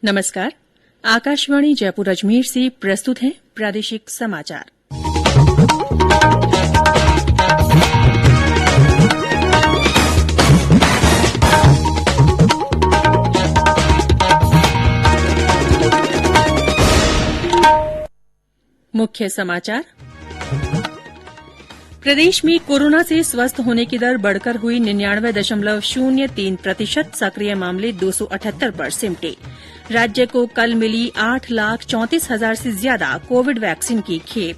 नमस्कार। आकाशवाणी जयपुर अजमेर से प्रस्तुत है प्रादेशिक समाचार। मुख्य समाचार। प्रदेश में कोरोना से स्वस्थ होने की दर बढ़कर हुई 99.03%। सक्रिय मामले 278 पर सिमटे। राज्य को कल मिली 8,34,000 से ज्यादा कोविड वैक्सीन की खेप।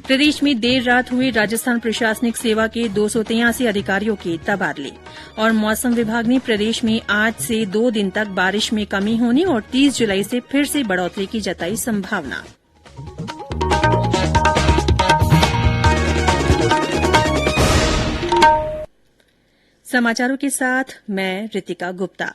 प्रदेश में देर रात हुए राजस्थान प्रशासनिक सेवा के 283 अधिकारियों के तबादले। और मौसम विभाग ने प्रदेश में आज से 2 दिन तक बारिश में कमी होने और 30 जुलाई से फिर से बढ़ोतरी की जताई संभावना। समाचारों के साथ मैं रितिका गुप्ता।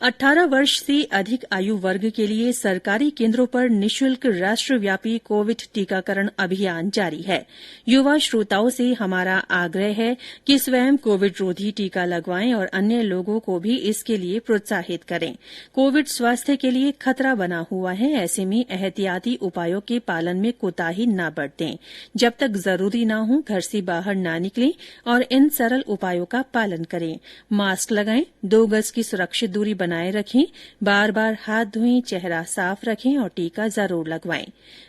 18 वर्ष से अधिक आयु वर्ग के लिए सरकारी केन्द्रों पर निःशुल्क राष्ट्रव्यापी कोविड टीकाकरण अभियान जारी है। युवा श्रोताओं से हमारा आग्रह है कि स्वयं कोविड रोधी टीका लगवाएं और अन्य लोगों को भी इसके लिए प्रोत्साहित करें। कोविड स्वास्थ्य के लिए खतरा बना हुआ है, ऐसे में एहतियाती उपायों के पालन में कोताही न बरतें। जब तक जरूरी न हो घर से बाहर न निकलें और इन सरल उपायों का पालन करें। मास्क लगाएं, 2 गज की सुरक्षित दूरी बनाए रखें, बार बार हाथ धोएं, चेहरा साफ रखें और टीका जरूर लगवाएं।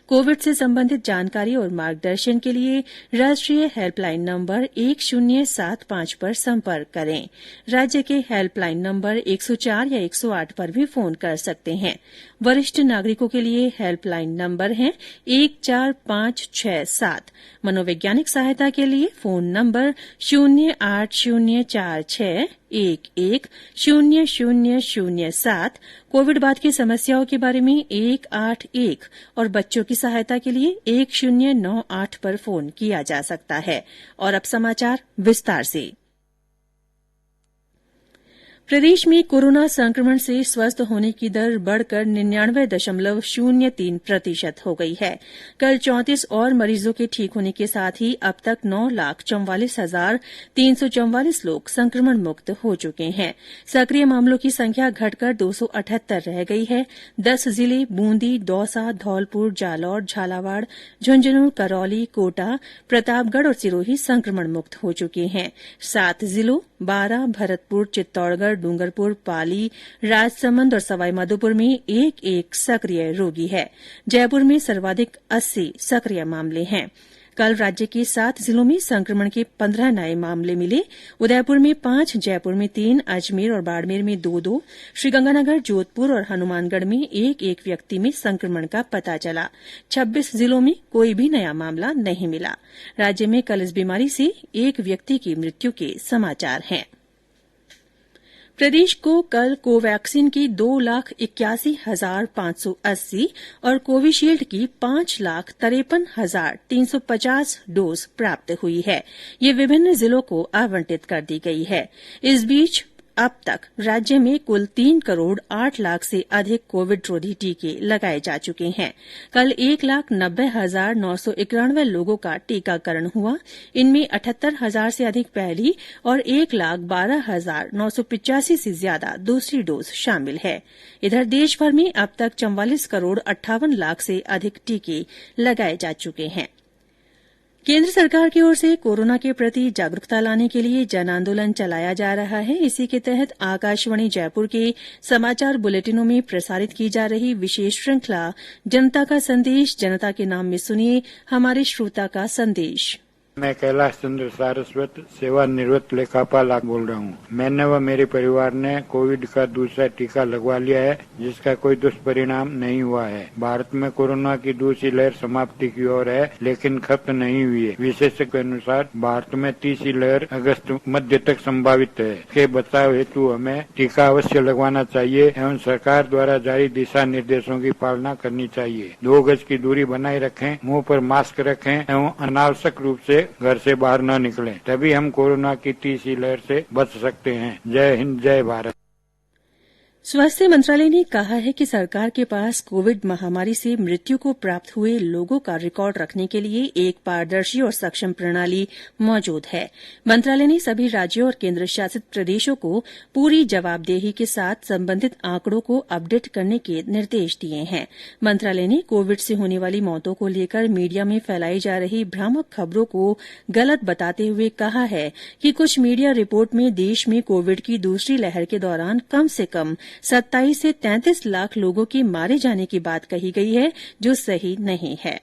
कोविड से संबंधित जानकारी और मार्गदर्शन के लिए राष्ट्रीय हेल्पलाइन नंबर 1075 पर संपर्क करें। राज्य के हेल्पलाइन नंबर 104 या 108 पर भी फोन कर सकते हैं। वरिष्ठ नागरिकों के लिए हेल्पलाइन नंबर है 14567। मनोवैज्ञानिक सहायता के लिए फोन नंबर 08046110007। कोविड बाद की समस्याओं के बारे में 181 और बच्चों की सहायता के लिए 1098 पर फोन किया जा सकता है। और अब समाचार विस्तार से। प्रदेश में कोरोना संक्रमण से स्वस्थ होने की दर बढ़कर 99.03% हो गई है। कल 34 और मरीजों के ठीक होने के साथ ही अब तक 9,44,344 लोग संक्रमण मुक्त हो चुके हैं। सक्रिय मामलों की संख्या घटकर 278 रह गई है। 10 जिले बूंदी, दौसा, धौलपुर, जालौर, झालावाड़, झुंझुनूं, करौली, कोटा, प्रतापगढ़ और सिरोही संक्रमण मुक्त हो चुके हैं। 7 जिलों बारां, भरतपुर, चित्तौड़गढ़, डूंगरपुर, पाली, राजसमंद और सवाईमाधोपुर में एक एक सक्रिय रोगी है। जयपुर में सर्वाधिक 80 सक्रिय मामले हैं। कल राज्य के 7 जिलों में संक्रमण के 15 नए मामले मिले। उदयपुर में 5, जयपुर में 3, अजमेर और बाड़मेर में 2-2, श्रीगंगानगर, जोधपुर और हनुमानगढ़ में एक एक व्यक्ति में संक्रमण का पता चला। 26 जिलों में कोई भी नया मामला नहीं मिला। राज्य में कल इस बीमारी से एक व्यक्ति की मृत्यु के समाचार हैं। प्रदेश को कल कोवैक्सीन की 2,81,580 और कोविशील्ड की 5,53,350 डोज प्राप्त हुई है। ये विभिन्न जिलों को आवंटित कर दी गई है। इस बीच अब तक राज्य में कुल 3 करोड़ 8 लाख से अधिक कोविड रोधी टीके लगाए जा चुके हैं। कल 1,90,991 लोगों का टीकाकरण हुआ। इनमें 78,000 से अधिक पहली और 1,12,985 से ज्यादा दूसरी डोज शामिल है। इधर देश भर में अब तक 44 करोड़ 58 लाख से अधिक टीके लगाए जा चुके हैं। केंद्र सरकार की ओर से कोरोना के प्रति जागरूकता लाने के लिए जन आंदोलन चलाया जा रहा है। इसी के तहत आकाशवाणी जयपुर के समाचार बुलेटिनों में प्रसारित की जा रही विशेष श्रृंखला जनता का संदेश, जनता के नाम में सुनिए हमारे श्रोता का संदेश। मैं कैलाश चंद्र सारस्वत सेवानिवृत्त लेखापाल बोल रहा हूँ। मैंने व मेरे परिवार ने कोविड का दूसरा टीका लगवा लिया है, जिसका कोई दुष्परिणाम नहीं हुआ है। भारत में कोरोना की दूसरी लहर समाप्ति की ओर है, लेकिन खत्म नहीं हुई है। विशेषज्ञ के अनुसार भारत में तीसरी लहर अगस्त मध्य तक संभावित है। इसके बचाव हेतु हमें टीका अवश्य लगवाना चाहिए एवं सरकार द्वारा जारी दिशा निर्देशों की पालना करनी चाहिए। 2 गज की दूरी बनाए रखें, मुंह पर मास्क रखें एवं अनावश्यक रूप से घर से बाहर न निकलें, तभी हम कोरोना की तीसरी लहर से बच सकते हैं। जय हिंद, जय भारत। स्वास्थ्य मंत्रालय ने कहा है कि सरकार के पास कोविड महामारी से मृत्यु को प्राप्त हुए लोगों का रिकॉर्ड रखने के लिए एक पारदर्शी और सक्षम प्रणाली मौजूद है। मंत्रालय ने सभी राज्यों और केंद्र शासित प्रदेशों को पूरी जवाबदेही के साथ संबंधित आंकड़ों को अपडेट करने के निर्देश दिए हैं। मंत्रालय ने कोविड से होने वाली मौतों को लेकर मीडिया में फैलाई जा रही भ्रामक खबरों को गलत बताते हुए कहा है कि कुछ मीडिया रिपोर्ट में देश में कोविड की दूसरी लहर के दौरान कम से कम 27 से 33 लाख लोगों के मारे जाने की बात कही गई है, जो सही नहीं है।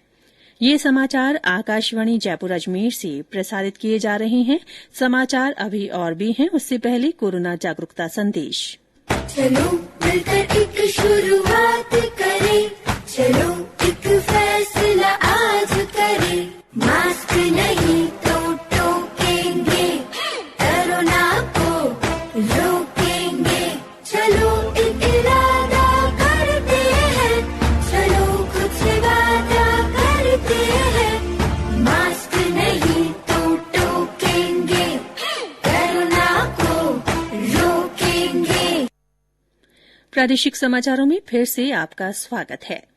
ये समाचार आकाशवाणी जयपुर अजमेर से प्रसारित किए जा रहे हैं। समाचार अभी और भी हैं, उससे पहले कोरोना जागरूकता संदेश। चलो मिलकर एक शुरुआत करें, चलो एक फैसला आज करें, मास्क नहीं तो टोकेंगे, कोरोना को रोकेंगे, चलो एक इरादा करते हैं, चलो कुछ वादा करते हैं, मास्क नहीं तो टोकेंगे, कोरोना को रोकेंगे। प्रादेशिक समाचारों में फिर से आपका स्वागत है।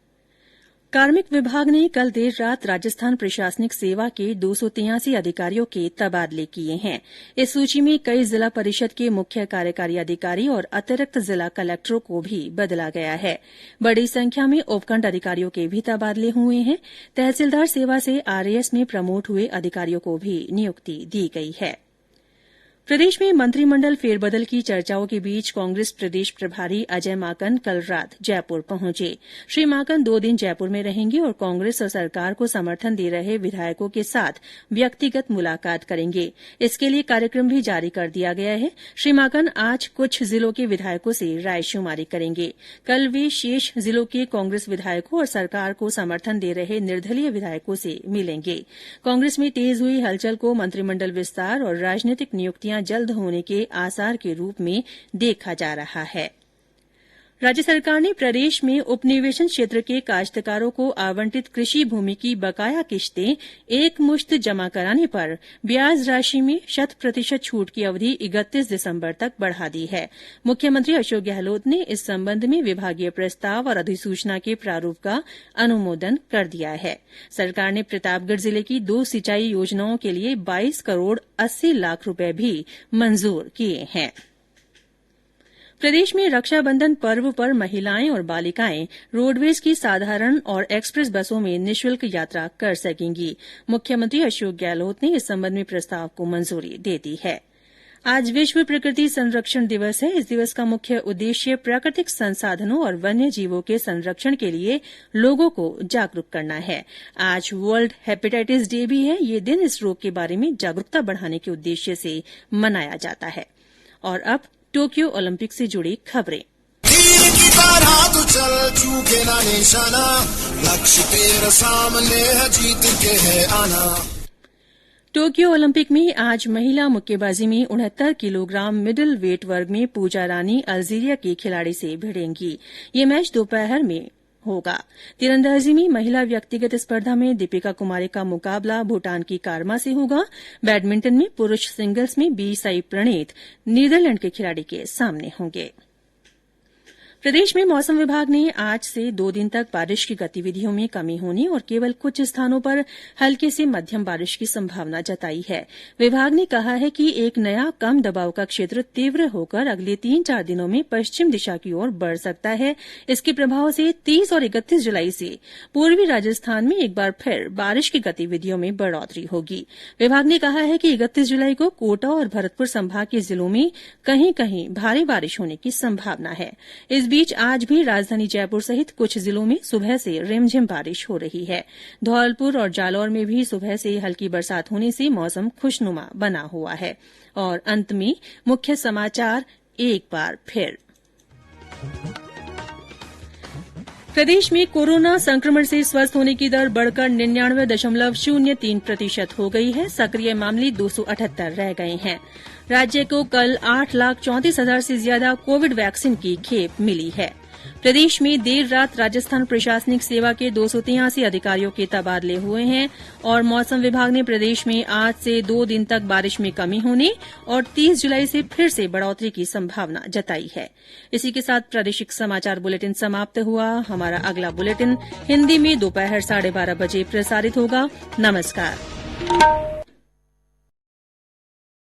कार्मिक विभाग ने कल देर रात राजस्थान प्रशासनिक सेवा के 283 अधिकारियों के तबादले किए हैं। इस सूची में कई जिला परिषद के मुख्य कार्यकारी अधिकारी और अतिरिक्त जिला कलेक्टरों को भी बदला गया है। बड़ी संख्या में उपखंड अधिकारियों के भी तबादले हुए हैं। तहसीलदार सेवा से आरएएस में प्रमोट हुए अधिकारियों को भी नियुक्ति दी गई है। प्रदेश में मंत्रिमंडल फेरबदल की चर्चाओं के बीच कांग्रेस प्रदेश प्रभारी अजय माकन कल रात जयपुर पहुंचे। श्री माकन 2 दिन जयपुर में रहेंगे और कांग्रेस और सरकार को समर्थन दे रहे विधायकों के साथ व्यक्तिगत मुलाकात करेंगे। इसके लिए कार्यक्रम भी जारी कर दिया गया है। श्री माकन आज कुछ जिलों के विधायकों से रायशुमारी करेंगे। कल वे शेष जिलों के कांग्रेस विधायकों और सरकार को समर्थन दे रहे निर्दलीय विधायकों से मिलेंगे। कांग्रेस में तेज हुई हलचल को मंत्रिमंडल विस्तार और राजनीतिक नियुक्तियां जल्द होने के आसार के रूप में देखा जा रहा है। राज्य सरकार ने प्रदेश में उपनिवेशन क्षेत्र के काश्तकारों को आवंटित कृषि भूमि की बकाया किश्तें एकमुश्त जमा कराने पर ब्याज राशि में 100% छूट की अवधि 31 दिसंबर तक बढ़ा दी है। मुख्यमंत्री अशोक गहलोत ने इस संबंध में विभागीय प्रस्ताव और अधिसूचना के प्रारूप का अनुमोदन कर दिया है। सरकार ने प्रतापगढ़ जिले की 2 सिंचाई योजनाओं के लिए 22 करोड़ 80 लाख रुपए भी मंजूर किए हैं। प्रदेश में रक्षाबंधन पर्व पर महिलाएं और बालिकाएं रोडवेज की साधारण और एक्सप्रेस बसों में निःशुल्क यात्रा कर सकेंगी। मुख्यमंत्री अशोक गहलोत ने इस संबंध में प्रस्ताव को मंजूरी दे दी है। आज विश्व प्रकृति संरक्षण दिवस है। इस दिवस का मुख्य उद्देश्य प्राकृतिक संसाधनों और वन्य जीवों के संरक्षण के लिए लोगों को जागरूक करना है। आज वर्ल्ड हेपेटाइटिस डे भी है। ये दिन इस रोग के बारे में जागरूकता बढ़ाने के उद्देश्य से मनाया जाता है। और अब टोक्यो ओलंपिक से जुड़ी खबरें। चूके ना निशाना, लक्ष्य तेरा सामने है, जीत के है आना। टोक्यो ओलंपिक में आज महिला मुक्केबाजी में 69 किलोग्राम मिडिल वेट वर्ग में पूजा रानी अल्जीरिया की खिलाड़ी से भिड़ेंगी। ये मैच दोपहर में होगा। तीरंदाजी में महिला व्यक्तिगत स्पर्धा में दीपिका कुमारी का मुकाबला भूटान की कारमा से होगा। बैडमिंटन में पुरुष सिंगल्स में बी साई प्रणीत नीदरलैंड के खिलाड़ी के सामने होंगे। प्रदेश में मौसम विभाग ने आज से 2 दिन तक बारिश की गतिविधियों में कमी होने और केवल कुछ स्थानों पर हल्की से मध्यम बारिश की संभावना जताई है। विभाग ने कहा है कि एक नया कम दबाव का क्षेत्र तीव्र होकर अगले 3-4 दिनों में पश्चिम दिशा की ओर बढ़ सकता है। इसके प्रभाव से 30 और 31 जुलाई से पूर्वी राजस्थान में एक बार फिर बारिश की गतिविधियों में बढ़ोतरी होगी। विभाग ने कहा है कि 31 जुलाई को कोटा और भरतपुर संभाग के जिलों में कहीं कहीं भारी बारिश होने की संभावना है। इस बीच आज भी राजधानी जयपुर सहित कुछ जिलों में सुबह से रिमझिम बारिश हो रही है। धौलपुर और जालौर में भी सुबह से हल्की बरसात होने से मौसम खुशनुमा बना हुआ है। और अंत में मुख्य समाचार एक बार फिर। प्रदेश में कोरोना संक्रमण से स्वस्थ होने की दर बढ़कर 99.03% हो गई है। सक्रिय मामले 278 रह गए हैं। राज्य को कल 8,34,000 से ज्यादा कोविड वैक्सीन की खेप मिली है। प्रदेश में देर रात राजस्थान प्रशासनिक सेवा के 283 अधिकारियों के तबादले हुए हैं और मौसम विभाग ने प्रदेश में आज से 2 दिन तक बारिश में कमी होने और 30 जुलाई से फिर से बढ़ोतरी की संभावना जताई है। इसी के साथ प्रादेशिक समाचार बुलेटिन समाप्त हुआ। हमारा अगला बुलेटिन हिन्दी में दोपहर 12:30 बजे प्रसारित होगा। नमस्कार।